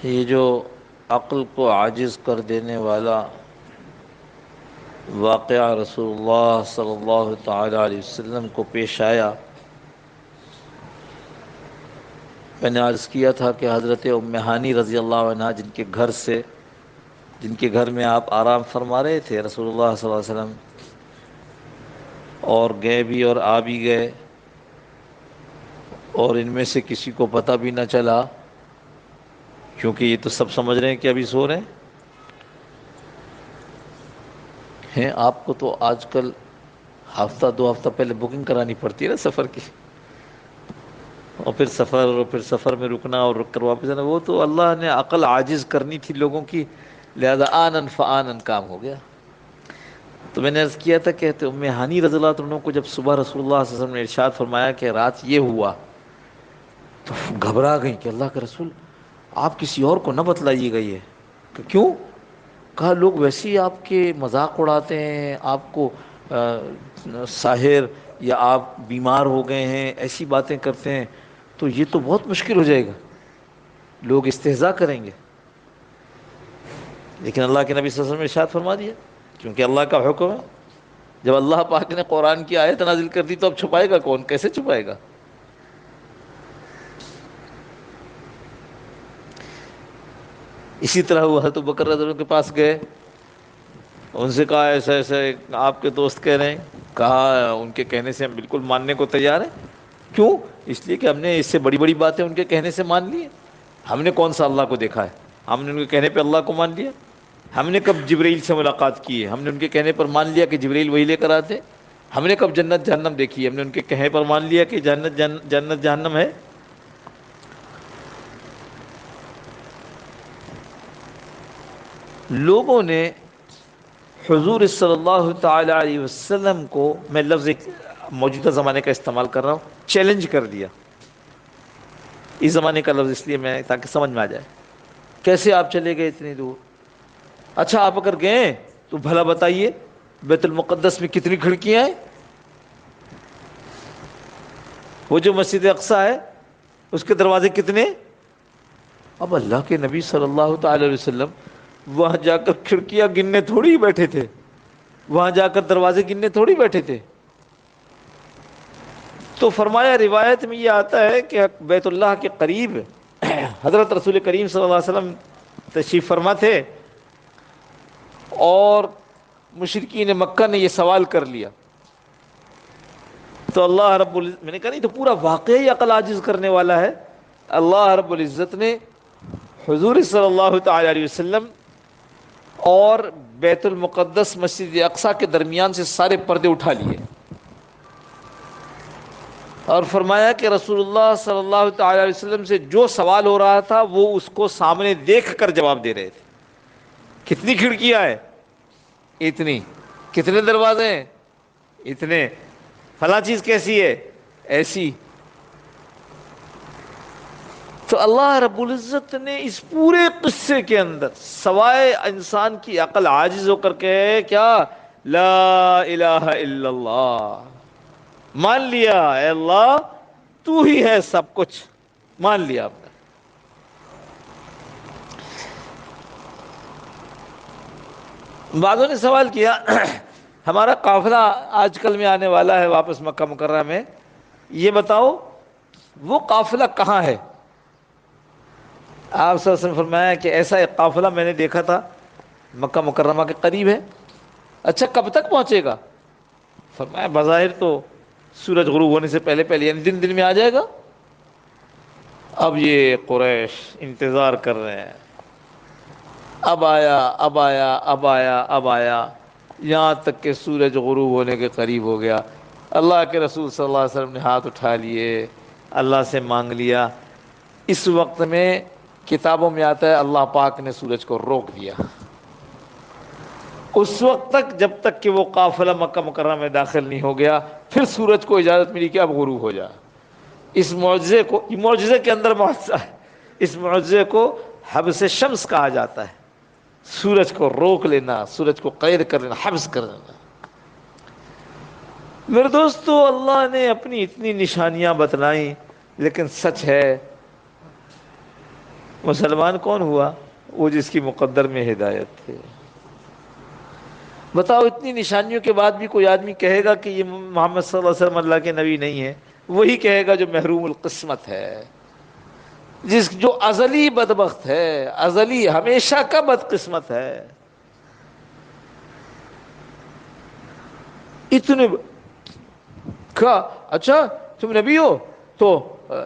یہ جو عقل کو عاجز کر دینے والا واقعہ رسول اللہ صلی اللہ تعالیٰ علیہ وسلم کو پیش آیا، میں نے عرض کیا تھا کہ حضرت ام ہانی رضی اللہ عنہ جن کے گھر میں آپ آرام فرما رہے تھے رسول اللہ صلی اللہ علیہ وسلم، اور گئے بھی اور آ بھی گئے، اور ان میں سے کسی کو پتہ بھی نہ چلا، کیونکہ یہ تو سب سمجھ رہے ہیں کہ ابھی سو رہے ہیں۔ آپ کو تو آج کل ہفتہ دو ہفتہ پہلے بکنگ کرانی پڑتی ہے نا سفر کی، اور پھر سفر میں رکنا اور رک کر واپس آنا، وہ تو اللہ نے عقل عاجز کرنی تھی لوگوں کی، لہذا آنن فآنن کام ہو گیا۔ تو میں نے عرض کیا تھا کہ ام ہانی رضی اللہ عنہ کو جب صبح رسول اللہ صلی اللہ علیہ وسلم نے ارشاد فرمایا کہ رات یہ ہوا، تو گھبرا گئی کہ اللہ کے رسول آپ کسی اور کو نہ بتلائیے گا یہ، کہ کیوں؟ کہا لوگ ویسے ہی آپ کے مذاق اڑاتے ہیں، آپ کو ساحر یا آپ بیمار ہو گئے ہیں ایسی باتیں کرتے ہیں، تو یہ تو بہت مشکل ہو جائے گا، لوگ استہزاء کریں گے۔ لیکن اللہ کے نبی صلی اللہ علیہ وسلم نے ارشاد فرما دیا، کیونکہ اللہ کا حکم ہے۔ جب اللہ پاک نے قرآن کی آیت نازل کر دی تو اب چھپائے گا کون؟ کیسے چھپائے گا؟ اسی طرح وہ حضرت بکر رضی اللہ عنہ کے پاس گئے، ان سے کہا ایسا ایسا آپ کے دوست کہہ رہے ہیں، کہا ان کے کہنے سے ہم بالکل ماننے کو تیار ہیں۔ کیوں؟ اس لیے کہ ہم نے اس سے بڑی بڑی باتیں ان کے کہنے سے مان لی ہیں۔ ہم نے کون سا اللہ کو دیکھا ہے؟ ہم نے ان کے کہنے پہ اللہ کو مان لیا۔ ہم نے کب جبرائیل سے ملاقات کی ہے؟ ہم نے ان کے کہنے پر مان لیا کہ جبرائیل وہی لے کر آتے۔ ہم نے کب جنت جہنم دیکھی ہے؟ ہم نے ان کے کہنے پر مان لیا کہ جنت جہنم ہے۔ لوگوں نے حضور صلی اللہ تعالی علیہ وسلم کو، میں لفظ ایک موجودہ زمانے کا استعمال کر رہا ہوں، چیلنج کر دیا۔ اس زمانے کا لفظ اس لیے میں تاکہ سمجھ میں آ جائے۔ کیسے آپ چلے گئے اتنی دور؟ اچھا آپ اگر گئے تو بھلا بتائیے بیت المقدس میں کتنی کھڑکیاں ہیں؟ وہ جو مسجد اقصی ہے اس کے دروازے کتنے؟ اب اللہ کے نبی صلی اللہ تعالی علیہ وسلم وہاں جا کر کھڑکیاں گننے تھوڑی ہی بیٹھے تھے، وہاں جا کر دروازے گننے تھوڑی بیٹھے تھے۔ تو فرمایا، روایت میں یہ آتا ہے کہ بیت اللہ کے قریب حضرت رسول کریم صلی اللہ علیہ وسلم تشریف فرما تھے، اور مشرکین مکہ نے یہ سوال کر لیا، تو اللہ رب العزت، میں نے کہا نہیں تو پورا واقعی عقل عاجز کرنے والا ہے۔ اللہ رب العزت نے حضور صلی اللہ تعالی علیہ وسلم اور بیت المقدس مسجد اقصی کے درمیان سے سارے پردے اٹھا لیے، اور فرمایا کہ رسول اللہ صلی اللہ تعالی علیہ وسلم سے جو سوال ہو رہا تھا وہ اس کو سامنے دیکھ کر جواب دے رہے تھے۔ کتنی کھڑکیاں ہیں؟ اتنی۔ کتنے دروازے ہیں؟ اتنے۔ فلاں چیز کیسی ہے؟ ایسی۔ تو اللہ رب العزت نے اس پورے قصے کے اندر سوائے انسان کی عقل عاجز ہو کر کے کیا؟ لا الہ الا اللہ، مان لیا اے اللہ تو ہی ہے سب کچھ، مان لیا آپ نے۔ بعضوں نے سوال کیا ہمارا قافلہ آج کل میں آنے والا ہے واپس مکہ مکرمہ میں، یہ بتاؤ وہ قافلہ کہاں ہے؟ آپ صلی اللہ علیہ وسلم فرمایا کہ ایسا ایک قافلہ میں نے دیکھا تھا مکہ مکرمہ کے قریب ہے۔ اچھا کب تک پہنچے گا؟ فرمایا بظاہر تو سورج غروب ہونے سے پہلے پہلے، یعنی دن میں آ جائے گا۔ اب یہ قریش انتظار کر رہے ہیں، اب آیا اب آیا اب آیا اب آیا، یہاں تک کہ سورج غروب ہونے کے قریب ہو گیا۔ اللہ کے رسول صلی اللہ علیہ وسلم نے ہاتھ اٹھا لیے، اللہ سے مانگ لیا۔ اس وقت میں کتابوں میں آتا ہے اللہ پاک نے سورج کو روک دیا اس وقت تک جب تک کہ وہ قافلہ مکہ مکرمہ میں داخل نہیں ہو گیا، پھر سورج کو اجازت ملی کہ اب غروب ہو جا۔ اس معجزے کو، یہ معجزے کے اندر معجزہ ہے، اس معجزے کو حبس شمس کہا جاتا ہے، سورج کو روک لینا، سورج کو قید کر لینا، حبس کر لینا۔ میرے دوستو اللہ نے اپنی اتنی نشانیاں بتلائیں، لیکن سچ ہے مسلمان کون ہوا؟ وہ جس کی مقدر میں ہدایت تھے۔ بتاؤ اتنی نشانیوں کے بعد بھی کوئی آدمی کہے گا کہ یہ محمد صلی اللہ علیہ وسلم اللہ کے نبی نہیں ہے؟ وہی کہے گا جو محروم القسمت ہے، جو ازلی بدبخت ہے، ازلی ہمیشہ کا بدقسمت ہے۔ اتنے کہا اچھا تم نبی ہو تو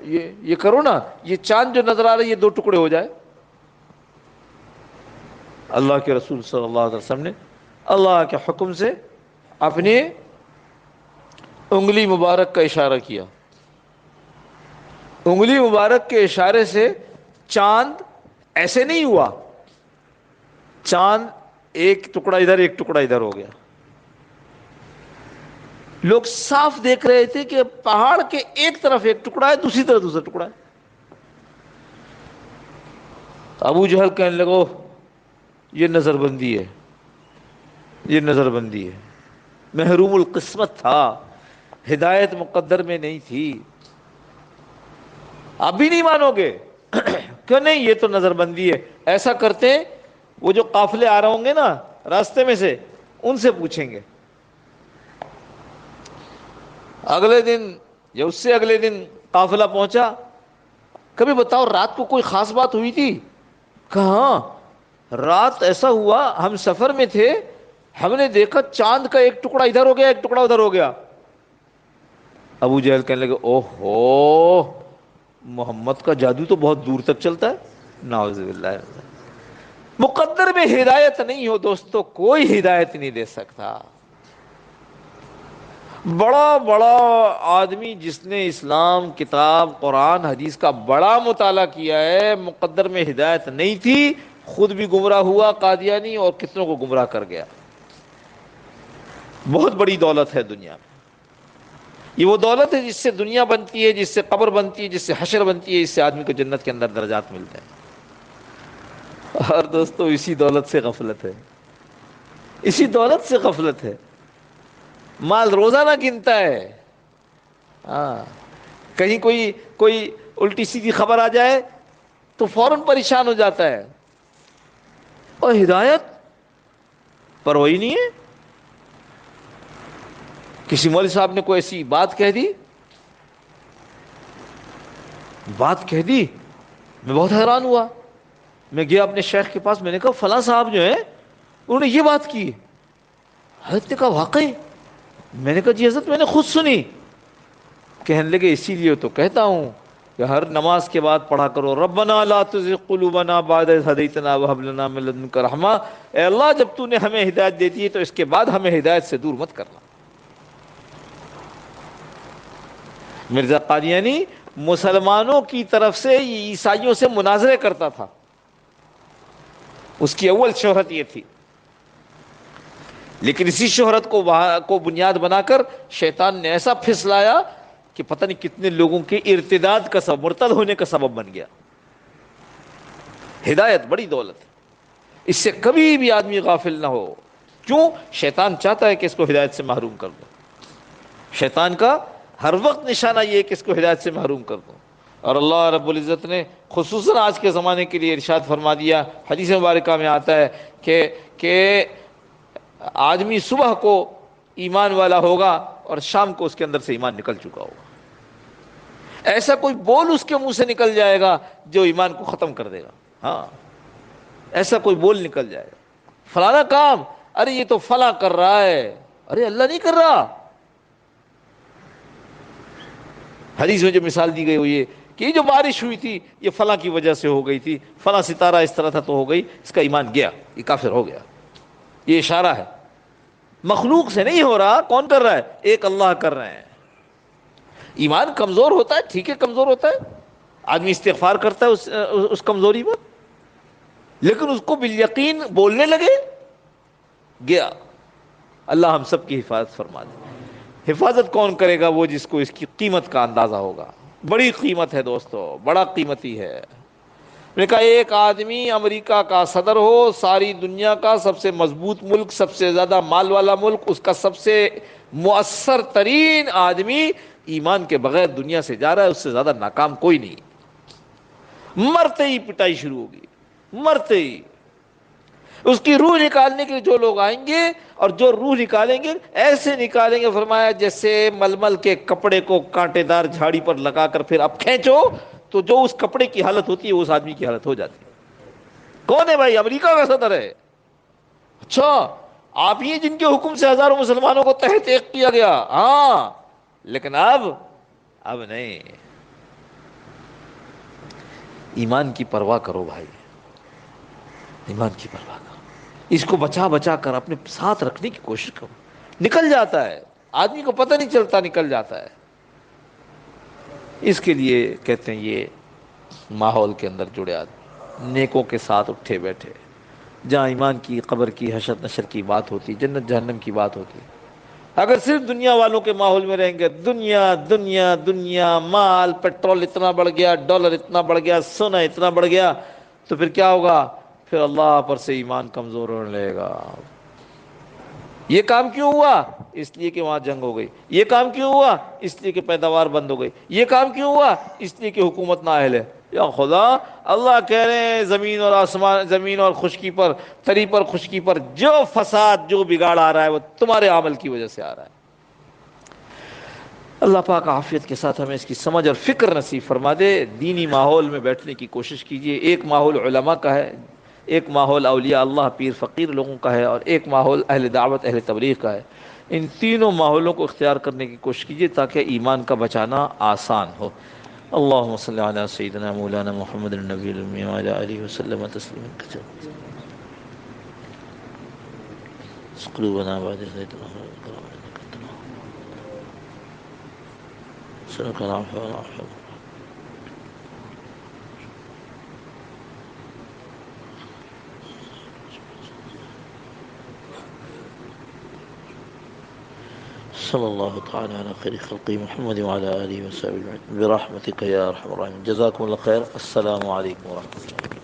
یہ کرو نا، یہ چاند جو نظر آ رہا ہے یہ 2 ٹکڑے ہو جائے۔ اللہ کے رسول صلی اللہ علیہ وسلم نے اللہ کے حکم سے اپنی انگلی مبارک کا اشارہ کیا، انگلی مبارک کے اشارے سے چاند ایسے نہیں ہوا، چاند ایک ٹکڑا ادھر ایک ٹکڑا ادھر ہو گیا۔ لوگ صاف دیکھ رہے تھے کہ پہاڑ کے ایک طرف ایک ٹکڑا ہے، دوسری طرف دوسرا ٹکڑا ہے۔ ابو جہل کہنے لگو یہ نظر بندی ہے، یہ نظر بندی ہے، محروم القسمت تھا، ہدایت مقدر میں نہیں تھی۔ اب بھی نہیں مانو گے کہ نہیں یہ تو نظر بندی ہے؟ ایسا کرتے ہیں وہ جو قافلے آ رہے ہوں گے نا راستے میں سے، ان سے پوچھیں گے۔ اگلے دن یا اس سے اگلے دن قافلہ پہنچا، کبھی بتاؤ رات کو کوئی خاص بات ہوئی تھی؟ کہاں رات ایسا ہوا، ہم سفر میں تھے، ہم نے دیکھا چاند کا ایک ٹکڑا ادھر ہو گیا ایک ٹکڑا ادھر ہو گیا۔ ابو جہل کہنے لگے او ہو، محمد کا جادو تو بہت دور تک چلتا ہے، نعوذ باللہ۔ مقدر میں ہدایت نہیں ہو دوستو، کوئی ہدایت نہیں دے سکتا۔ بڑا بڑا آدمی جس نے اسلام، کتاب، قرآن، حدیث کا بڑا مطالعہ کیا ہے، مقدر میں ہدایت نہیں تھی، خود بھی گمراہ ہوا قادیانی اور کتنوں کو گمراہ کر گیا۔ بہت بڑی دولت ہے دنیا میں، یہ وہ دولت ہے جس سے دنیا بنتی ہے، جس سے قبر بنتی ہے، جس سے حشر بنتی ہے، اس سے آدمی کو جنت کے اندر درجات ملتے ہیں۔ اور دوستو اسی دولت سے غفلت ہے، اسی دولت سے غفلت ہے۔ مال روزانہ گنتا ہے، ہاں کہیں کوئی الٹی سیدھی خبر آ جائے تو فوراً پریشان ہو جاتا ہے، اور ہدایت پر وہی نہیں ہے۔ کسی مولوی صاحب نے کوئی ایسی بات کہہ دی، میں بہت حیران ہوا، میں گیا اپنے شیخ کے پاس، میں نے کہا فلاں صاحب جو ہے انہوں نے یہ بات کی۔ حضرت نے کہا واقعی؟ میں نے کہا جی حضرت میں نے خود سنی۔ کہنے لگے اسی لیے تو کہتا ہوں کہ ہر نماز کے بعد پڑھا کرو ربنا لا تزغ قلوبنا بعد اذ ہدیتنا وہب لنا من لدنک رحمہ، اے اللہ جب تو نے ہمیں ہدایت دیتی ہے تو اس کے بعد ہمیں ہدایت سے دور مت کرنا۔ مرزا قادیانی مسلمانوں کی طرف سے عیسائیوں سے مناظرے کرتا تھا، اس کی اول شہرت یہ تھی، لیکن اسی شہرت کو بنیاد بنا کر شیطان نے ایسا پھسلایا کہ پتہ نہیں کتنے لوگوں کے ارتداد کا سبب، مرتد ہونے کا سبب بن گیا۔ ہدایت بڑی دولت ہے، اس سے کبھی بھی آدمی غافل نہ ہو۔ کیوں؟ شیطان چاہتا ہے کہ اس کو ہدایت سے محروم کر دو، شیطان کا ہر وقت نشانہ یہ ہے کہ اس کو ہدایت سے محروم کر دو۔ اور اللہ رب العزت نے خصوصاً آج کے زمانے کے لیے ارشاد فرما دیا، حدیث مبارکہ میں آتا ہے کہ آدمی صبح کو ایمان والا ہوگا اور شام کو اس کے اندر سے ایمان نکل چکا ہوگا۔ ایسا کوئی بول اس کے منہ سے نکل جائے گا جو ایمان کو ختم کر دے گا، ہاں ایسا کوئی بول نکل جائے گا، فلانا کام، ارے یہ تو فلاں کر رہا ہے، ارے اللہ نہیں کر رہا۔ حدیث میں جو مثال دی گئی وہ یہ کہ یہ جو بارش ہوئی تھی یہ فلاں کی وجہ سے ہو گئی تھی، فلاں ستارہ اس طرح تھا تو ہو گئی، اس کا ایمان گیا، یہ کافر ہو گیا۔ یہ اشارہ ہے، مخلوق سے نہیں ہو رہا، کون کر رہا ہے؟ ایک اللہ کر رہے ہیں۔ ایمان کمزور ہوتا ہے، ٹھیک ہے کمزور ہوتا ہے، آدمی استغفار کرتا ہے اس کمزوری پر، لیکن اس کو بالیقین بولنے لگے گیا۔ اللہ ہم سب کی حفاظت فرما دے۔ حفاظت کون کرے گا؟ وہ جس کو اس کی قیمت کا اندازہ ہوگا۔ بڑی قیمت ہے دوستو، بڑا قیمتی ہے۔ میں نے کہا ایک آدمی امریکہ کا صدر ہو، ساری دنیا کا سب سے مضبوط ملک، سب سے زیادہ مال والا ملک، اس کا سب سے مؤثر ترین آدمی ایمان کے بغیر دنیا سے جا رہا ہے، اس سے زیادہ ناکام کوئی نہیں۔ مرتے ہی پٹائی شروع ہوگی، مرتے ہی اس کی روح نکالنے کے لیے جو لوگ آئیں گے، اور جو روح نکالیں گے ایسے نکالیں گے، فرمایا جیسے ململ کے کپڑے کو کانٹے دار جھاڑی پر لگا کر پھر اب کھینچو تو جو اس کپڑے کی حالت ہوتی ہے اس آدمی کی حالت ہو جاتی ہے۔ کون ہے بھائی؟ امریکہ کا صدر ہے۔ اچھا، آپ ہی جن کے حکم سے ہزاروں مسلمانوں کو تحت ایک کیا گیا، ہاں، لیکن اب نہیں۔ ایمان کی پرواہ کرو بھائی، ایمان کی پرواہ کرو، اس کو بچا بچا کر اپنے ساتھ رکھنے کی کوشش کرو۔ نکل جاتا ہے، آدمی کو پتہ نہیں چلتا، نکل جاتا ہے۔ اس کے لیے کہتے ہیں یہ ماحول کے اندر جڑے آدمی، نیکوں کے ساتھ اٹھے بیٹھے، جہاں ایمان کی، قبر کی، حشر نشر کی بات ہوتی، جنت جہنم کی بات ہوتی۔ اگر صرف دنیا والوں کے ماحول میں رہیں گے، دنیا دنیا دنیا، مال، پیٹرول اتنا بڑھ گیا، ڈالر اتنا بڑھ گیا، سونا اتنا بڑھ گیا، تو پھر کیا ہوگا؟ پھر اللہ پر سے ایمان کمزور ہونے لگے گا۔ یہ کام کیوں ہوا؟ اس لیے کہ وہاں جنگ ہو گئی۔ یہ کام کیوں ہوا؟ اس لیے کہ پیداوار بند ہو گئی۔ یہ کام کیوں ہوا؟ اس لیے کہ حکومت نااہل ہے۔ یا خدا، اللہ کہہ رہے ہیں زمین اور آسمان، زمین اور خشکی پر، تری پر خشکی پر جو فساد، جو بگاڑ آ رہا ہے وہ تمہارے عمل کی وجہ سے آ رہا ہے۔ اللہ پاک عافیت کے ساتھ ہمیں اس کی سمجھ اور فکر نصیب فرما دے۔ دینی ماحول میں بیٹھنے کی کوشش کیجئے۔ ایک ماحول علماء کا ہے، ایک ماحول اولیاء اللہ، پیر فقیر لوگوں کا ہے، اور ایک ماحول اہل دعوت، اہل تبلیغ کا ہے۔ ان تینوں ماحولوں کو اختیار کرنے کی کوشش کیجئے تاکہ ایمان کا بچانا آسان ہو۔ اللہم صلی علی سیدنا مولانا محمد النبی الامی وعلی آلہ وسلم تسلیما کثیرا۔ قلوبنا بعد إذ هديتنا سألك العفو والعافية صلى الله تعالى على خير خلقه محمد وعلى آله وصحبه أجمعين برحمتك يا أرحم الراحمين۔ جزاكم الله خير، السلام عليكم ورحمة الله۔